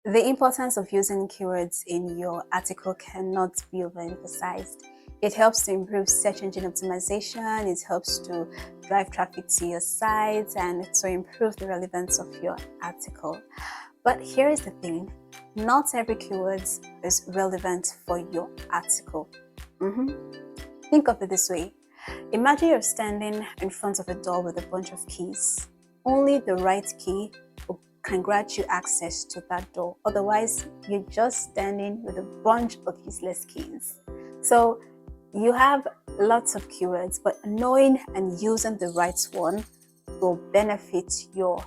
The importance of using keywords in your article cannot be overemphasized. It helps to improve search engine optimization, it helps to drive traffic to your site, and to improve the relevance of your article. But here is the thing, not every keyword is relevant for your article. Think of it this way. Imagine you're standing in front of a door with a bunch of keys. Only the right key can grant you access to that door. Otherwise, you're just standing with a bunch of useless keys. So you have lots of keywords, but knowing and using the right one will benefit your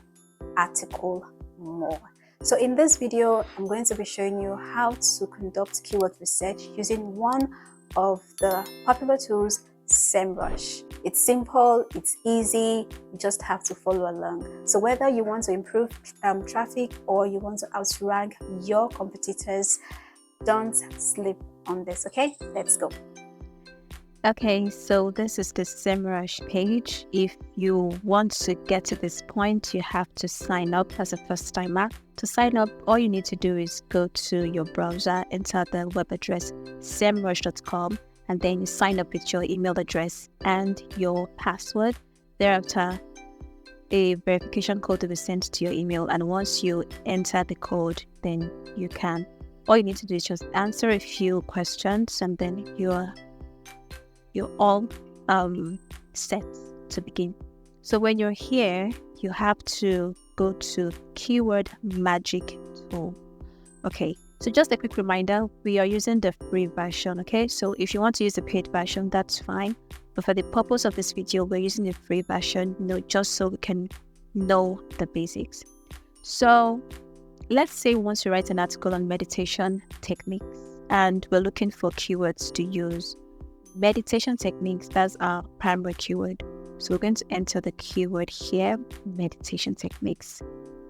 article more. So in this video, I'm going to be showing you how to conduct keyword research using one of the popular tools, SEMrush. It's simple, it's easy, you just have to follow along. So whether you want to improve traffic or you want to outrank your competitors, don't sleep on this, okay? Let's go. Okay, so this is the SEMrush page. If you want to get to this point, you have to sign up as a first timer. To sign up, all you need to do is go to your browser, enter the web address semrush.com, and then you sign up with your email address and your password. Thereafter, a verification code will be sent to your email, and once you enter the code, then all you need to do is just answer a few questions, and then you're all set to begin. So when you're here, you have to go to Keyword Magic tool. Okay, so just a quick reminder, we are using the free version. Okay, so if you want to use the paid version, that's fine, but for the purpose of this video, we're using the free version, just so we can know the basics. So let's say we want to write an article on meditation techniques, and we're looking for keywords to use. Meditation techniques, that's our primary keyword. So we're going to enter the keyword here, meditation techniques,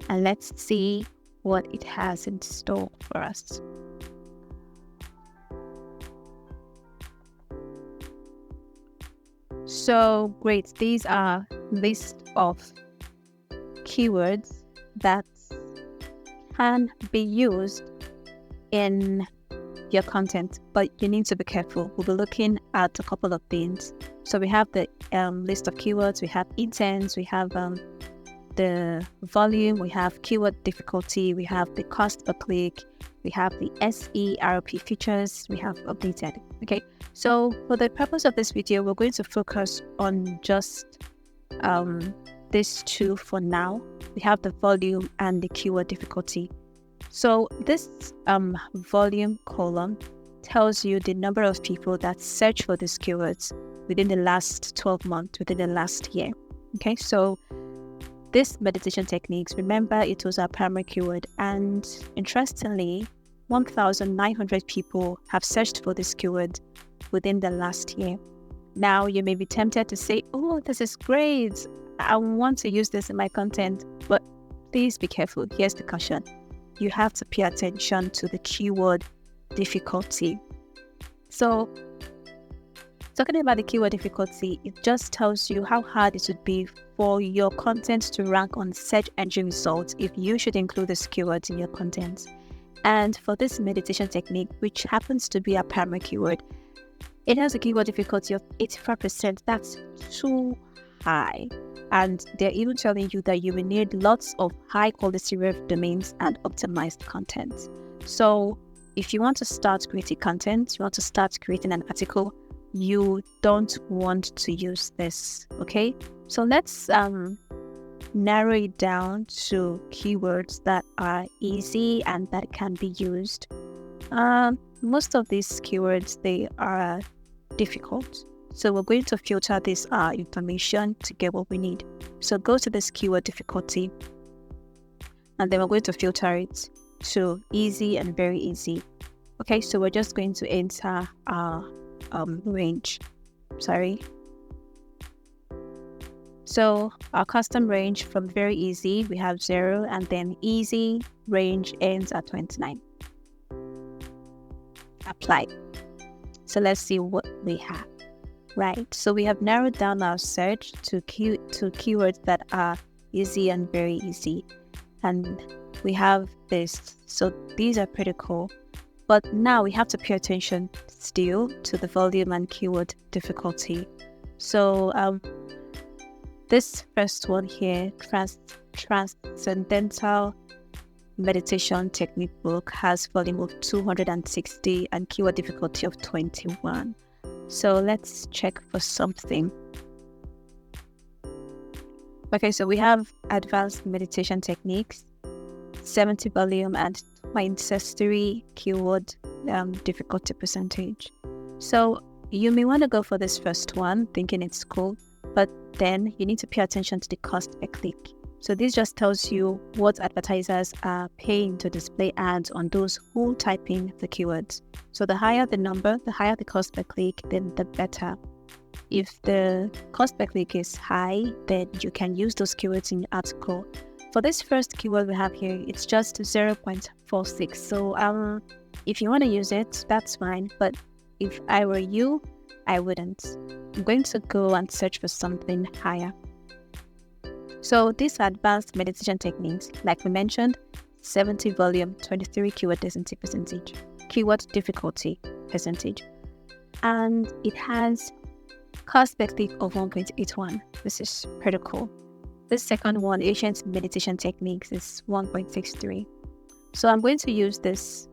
and let's see what it has in store for us. So great, these are list of keywords that can be used in your content, but you need to be careful. We'll be looking at a couple of things. So we have the list of keywords, we have intents, we have the volume, we have keyword difficulty, we have the cost per click, we have the SERP features, we have updated. Okay, so for the purpose of this video, we're going to focus on just these two for now. We have the volume and the keyword difficulty. So this volume column tells you the number of people that search for these keywords within the last 12 months, within the last year. Okay, so this meditation techniques, remember it was our primary keyword, and interestingly, 1,900 people have searched for this keyword within the last year. Now you may be tempted to say, oh, this is great, I want to use this in my content, but please be careful. Here's the caution. You have to pay attention to the keyword difficulty. So talking about the keyword difficulty, it just tells you how hard it would be for your content to rank on search engine results if you should include this keyword in your content. And for this meditation technique, which happens to be a primary keyword, it has a keyword difficulty of 85%. That's too high. And they're even telling you that you will need lots of high quality ref domains and optimized content. So if you want to start creating content, you want to start creating an article, you don't want to use this. Okay, so let's narrow it down to keywords that are easy and that can be used. Most of these keywords, they are difficult. So we're going to filter this information to get what we need. So go to this keyword difficulty, and then we're going to filter it to easy and very easy. Okay, so we're just going to enter our range. So our custom range from very easy, we have 0, and then easy range ends at 29. Apply. So let's see what we have. Right, so we have narrowed down our search to keywords that are easy and very easy. And we have this. So these are pretty cool. But now we have to pay attention still to the volume and keyword difficulty. So this first one here, Transcendental Meditation Technique book, has volume of 260 and keyword difficulty of 21. So let's check for something. Okay, so we have Advanced Meditation Techniques, 70 volume and 23 keyword difficulty percentage. So you may want to go for this first one thinking it's cool, but then you need to pay attention to the cost per click. So this just tells you what advertisers are paying to display ads on those who type in the keywords. So the higher the number, the higher the cost per click, then the better. If the cost per click is high, then you can use those keywords in your article. For this first keyword we have here, it's just 0.46. So if you want to use it, that's fine. But if I were you, I wouldn't. I'm going to go and search for something higher. So these advanced meditation techniques, like we mentioned, 70 volume, 23 keyword percentage, keyword difficulty percentage, and it has cost per click of 1.81. This is pretty cool. The second one, Ancient Meditation Techniques, is 1.63. So I'm going to use this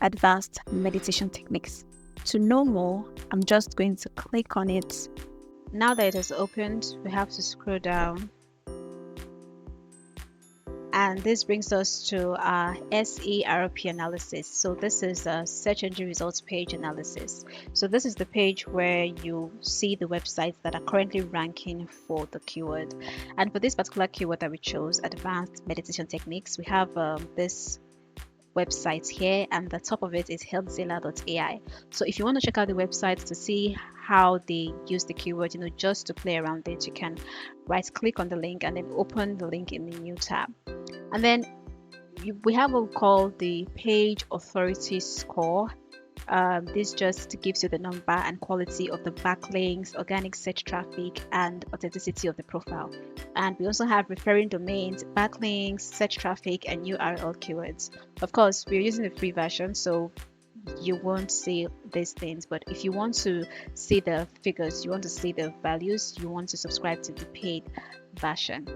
Advanced Meditation Techniques. To know more, I'm just going to click on it. Now that it is opened, we have to scroll down. And this brings us to our SERP analysis. So this is a search engine results page analysis. So this is the page where you see the websites that are currently ranking for the keyword. And for this particular keyword that we chose, Advanced Meditation Techniques, we have this website here, and the top of it is helpzilla.ai. So if you want to check out the website to see how they use the keyword, just to play around it, you can right click on the link and then open the link in the new tab. And then we have what we call the page authority score. This just gives you the number and quality of the backlinks, organic search traffic, and authenticity of the profile. And we also have referring domains, backlinks, search traffic, and URL keywords. Of course, we're using the free version, so you won't see these things. But if you want to see the figures, you want to see the values, you want to subscribe to the paid version.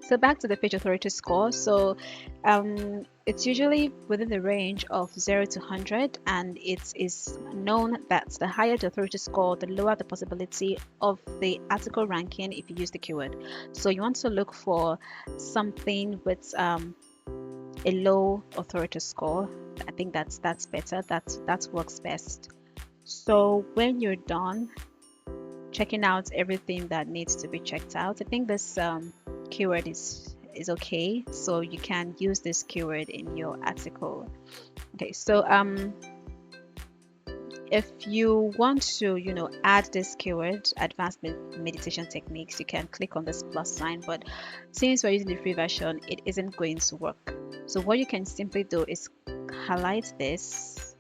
So back to the page authority score. So it's usually within the range of 0 to 100, and it is known that the higher the authority score, the lower the possibility of the article ranking if you use the keyword. So you want to look for something with a low authority score. I think that's better. That works best. So when you're done checking out everything that needs to be checked out, I think this keyword is okay, so you can use this keyword in your article. Okay, so if you want to add this keyword, Advanced Meditation Techniques, you can click on this plus sign, but since we're using the free version, it isn't going to work. So what you can simply do is highlight this,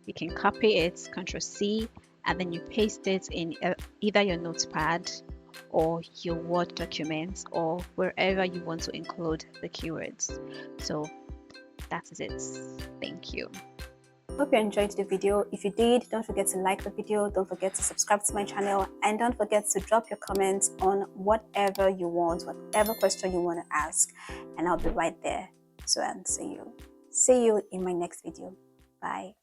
you can copy it, Ctrl+C, and then you paste it in either your notepad or your Word document or wherever you want to include the keywords. So that is it. Thank you. Hope you enjoyed the video. If you did, don't forget to like the video, don't forget to subscribe to my channel, and don't forget to drop your comments on whatever you want, whatever question you want to ask, and I'll be right there to answer you. See you in my next video. Bye.